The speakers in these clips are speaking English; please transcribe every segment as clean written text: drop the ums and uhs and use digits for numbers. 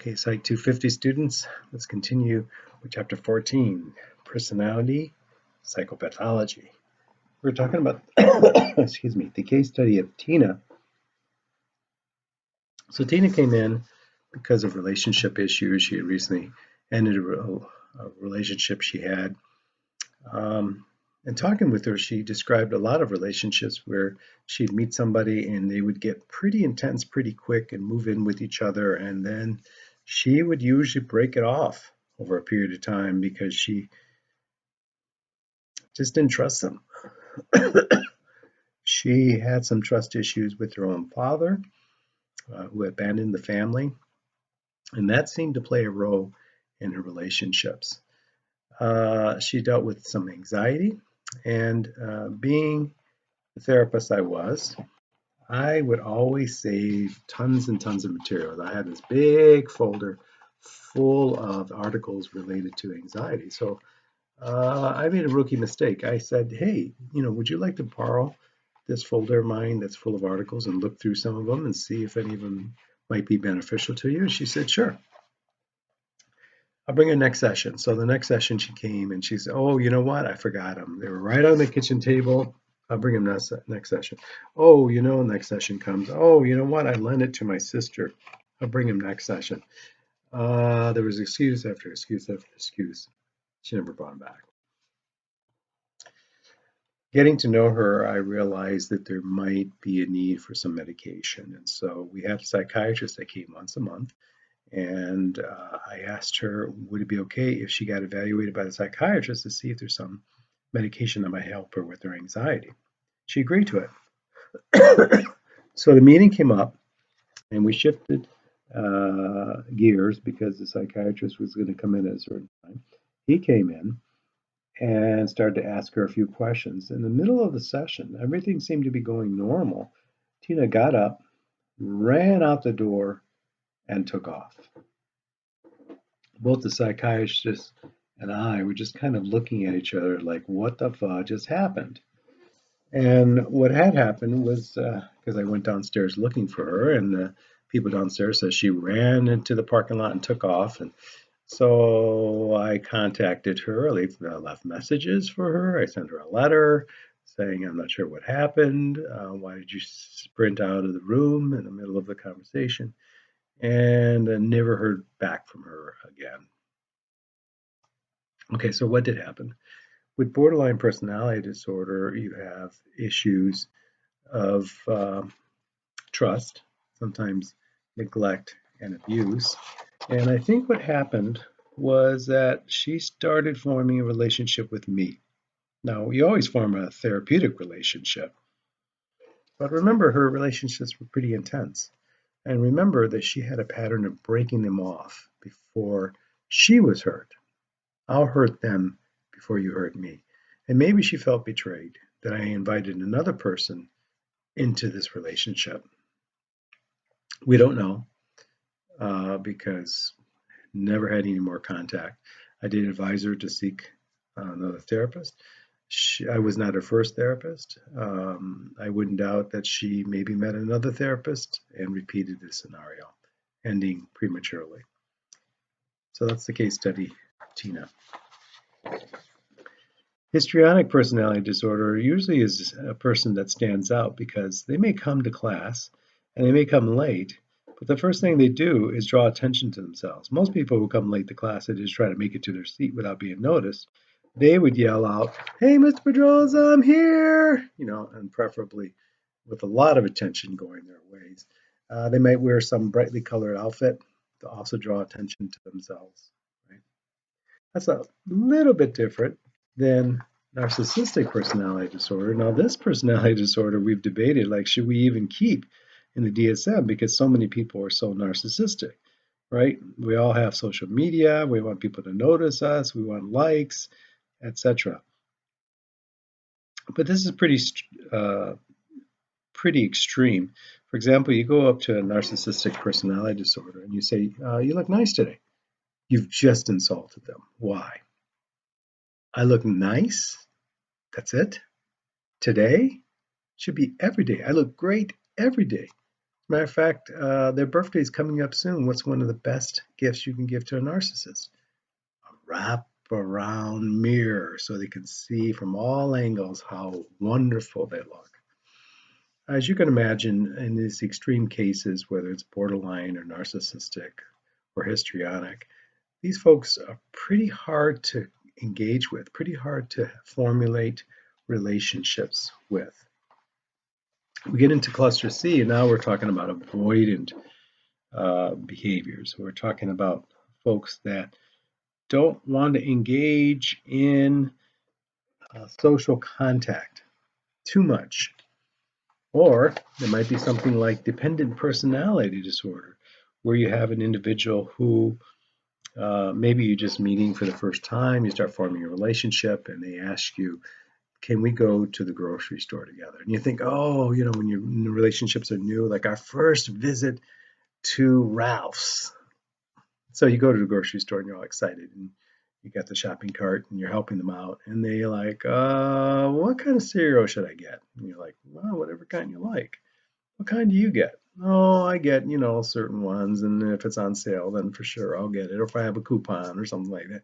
Okay, Psych250 students, let's continue with chapter 14, personality psychopathology. We're talking about, excuse me, the case study of Tina. So Tina came in because of relationship issues. She had recently ended a relationship she had. And talking with her, she described a lot of relationships where she'd meet somebody and they would get pretty intense pretty quick and move in with each other, and then she would usually break it off over a period of time because she just didn't trust them. She had some trust issues with her own father, who abandoned the family, and that seemed to play a role in her relationships. She dealt with some anxiety, and being the therapist I would always save tons and tons of materials. I had this big folder full of articles related to anxiety. So I made a rookie mistake. I said, hey, would you like to borrow this folder of mine that's full of articles and look through some of them and see if any of them might be beneficial to you? And she said, sure. I'll bring her next session. So the next session she came and she said, oh, you know what? I forgot them. They were right on the kitchen table. I'll bring them next session. Oh, next session comes. Oh, you know what? I lent it to my sister. I'll bring him next session. There was excuse after excuse after excuse. She never brought him back. Getting to know her, I realized that there might be a need for some medication. And so we had a psychiatrist that came once a month. And I asked her, would it be okay if she got evaluated by the psychiatrist to see if there's some medication that might help her with her anxiety? She agreed to it. So the meeting came up and we shifted gears because the psychiatrist was going to come in at a certain time. He came in and started to ask her a few questions. In the middle of the session, everything seemed to be going normal. Tina got up, ran out the door, and took off. Both the psychiatrist and I were just kind of looking at each other like, what the fuck just happened? And what had happened was, because I went downstairs looking for her, and the people downstairs said she ran into the parking lot and took off. And so I contacted her, left messages for her. I sent her a letter saying, I'm not sure what happened. Why did you sprint out of the room in the middle of the conversation? And I never heard back from her again. Okay, so what did happen? With borderline personality disorder, you have issues of trust, sometimes neglect and abuse. And I think what happened was that she started forming a relationship with me. Now, you always form a therapeutic relationship, but remember, her relationships were pretty intense. And remember that she had a pattern of breaking them off before she was hurt. I'll hurt them before you hurt me. And maybe she felt betrayed that I invited another person into this relationship. We don't know because never had any more contact. I did advise her to seek another therapist. I was not her first therapist. I wouldn't doubt that she maybe met another therapist and repeated this scenario, ending prematurely. So that's the case study, Tina. Histrionic personality disorder usually is a person that stands out because they may come to class and they may come late, but the first thing they do is draw attention to themselves. Most people who come late to class, they just try to make it to their seat without being noticed. They would yell out, hey, Mr. Pedroza, I'm here, and preferably with a lot of attention going their ways. They might wear some brightly colored outfit to also draw attention to themselves. Right? That's a little bit different than narcissistic personality disorder. Now, this personality disorder we've debated, like, should we even keep in the DSM because so many people are so narcissistic, right? We all have social media. We want people to notice us. We want likes, etc. But this is pretty extreme. For example, you go up to a narcissistic personality disorder and you say, you look nice today. You've just insulted them. Why? I look nice? That's it? Today? Should be every day. I look great every day. Matter of fact, their birthday is coming up soon. What's one of the best gifts you can give to a narcissist? A wrap around mirror so they can see from all angles how wonderful they look. As you can imagine, in these extreme cases, whether it's borderline or narcissistic or histrionic, these folks are pretty hard to engage with, pretty hard to formulate relationships with. We get into cluster C, and now we're talking about avoidant behaviors. We're talking about folks that don't want to engage in social contact too much. Or there might be something like dependent personality disorder, where you have an individual who maybe you're just meeting for the first time, you start forming a relationship, and they ask you, can we go to the grocery store together? And you think, oh, when your relationships are new, like our first visit to Ralph's. So you go to the grocery store and you're all excited and you got the shopping cart and you're helping them out. And they're like, what kind of cereal should I get? And you're like, well, whatever kind you like. What kind do you get? Oh, I get, certain ones. And if it's on sale, then for sure I'll get it. Or if I have a coupon or something like that.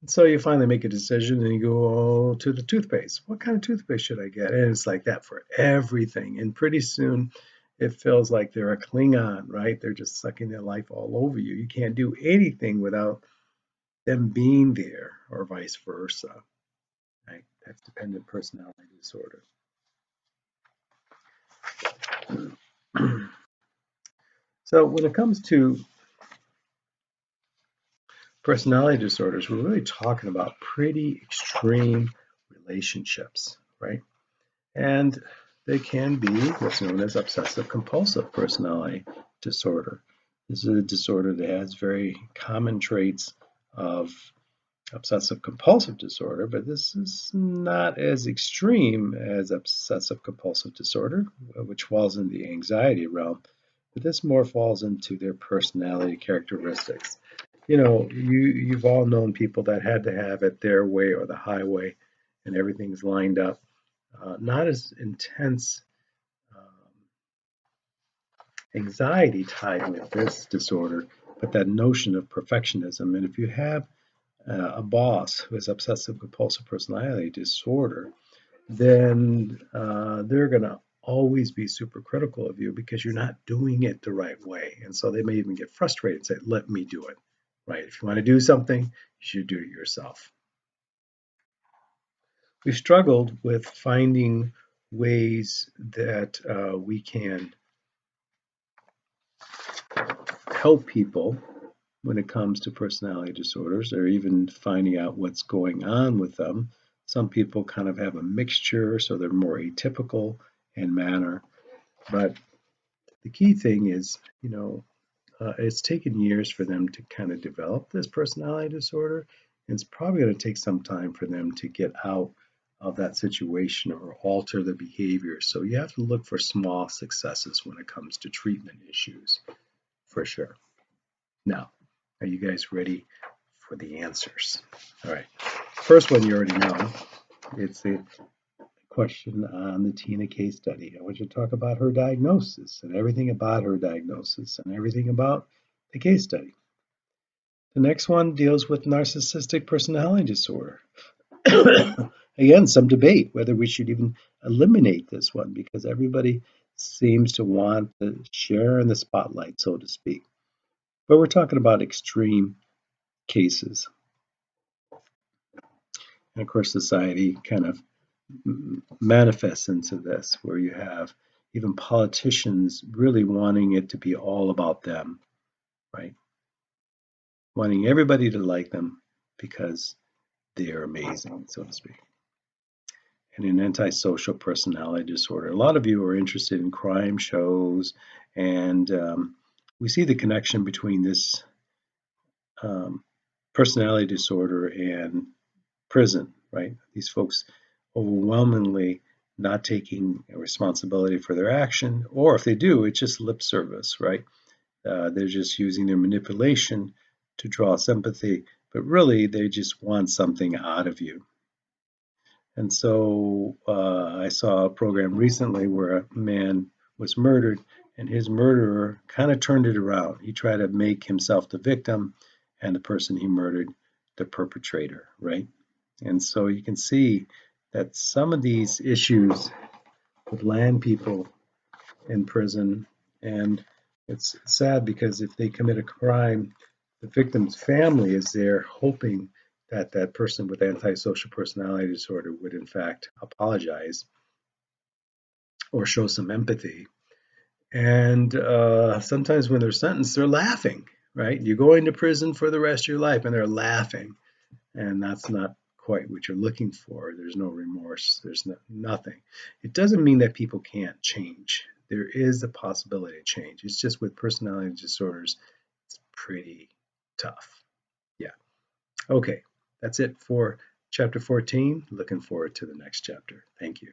So you finally make a decision and you go to the toothpaste. What kind of toothpaste should I get? And it's like that for everything. And pretty soon it feels like they're a Klingon, right? They're just sucking their life all over you. You can't do anything without them being there, or vice versa. Right? That's dependent personality disorder. So when it comes to personality disorders, we're really talking about pretty extreme relationships, right? And they can be what's known as obsessive compulsive personality disorder. This is a disorder that has very common traits of obsessive compulsive disorder, but this is not as extreme as obsessive compulsive disorder, which falls in the anxiety realm, but this more falls into their personality characteristics. You've all known people that had to have it their way or the highway, and everything's lined up. Not as intense anxiety tied with this disorder, but that notion of perfectionism. And if you have a boss who has obsessive compulsive personality disorder, then they're going to always be super critical of you because you're not doing it the right way. And so they may even get frustrated and say, let me do it. Right? If you want to do something, you should do it yourself. We've struggled with finding ways that we can help people when it comes to personality disorders, or even finding out what's going on with them. Some people kind of have a mixture, so they're more atypical in manner. But the key thing is, it's taken years for them to kind of develop this personality disorder. And it's probably going to take some time for them to get out of that situation or alter the behavior. So you have to look for small successes when it comes to treatment issues, for sure. Now, are you guys ready for the answers? All right. First one you already know. It's a question on the Tina case study. I want you to talk about her diagnosis and everything about her diagnosis and everything about the case study. The next one deals with narcissistic personality disorder. Again, some debate whether we should even eliminate this one because everybody seems to want to share in the spotlight, so to speak. But we're talking about extreme cases. And of course, society kind of manifests into this, where you have even politicians really wanting it to be all about them, right? Wanting everybody to like them because they are amazing, so to speak. And an antisocial personality disorder. A lot of you are interested in crime shows, and we see the connection between this personality disorder and prison, right? These folks overwhelmingly not taking responsibility for their action, or if they do, it's just lip service, right? They're just using their manipulation to draw sympathy, but really they just want something out of you. And so I saw a program recently where a man was murdered, and his murderer kind of turned it around. He tried to make himself the victim and the person he murdered the perpetrator, right? And so you can see that some of these issues would land people in prison, and it's sad because if they commit a crime, the victim's family is there hoping that that person with antisocial personality disorder would in fact apologize or show some empathy. And sometimes when they're sentenced, they're laughing, right? You're going to prison for the rest of your life, and they're laughing. And that's not quite what you're looking for. There's no remorse, there's nothing. It doesn't mean that people can't change. There is a possibility of change. It's just with personality disorders, it's pretty tough. Yeah. Okay, that's it for chapter 14. Looking forward to the next chapter. Thank you.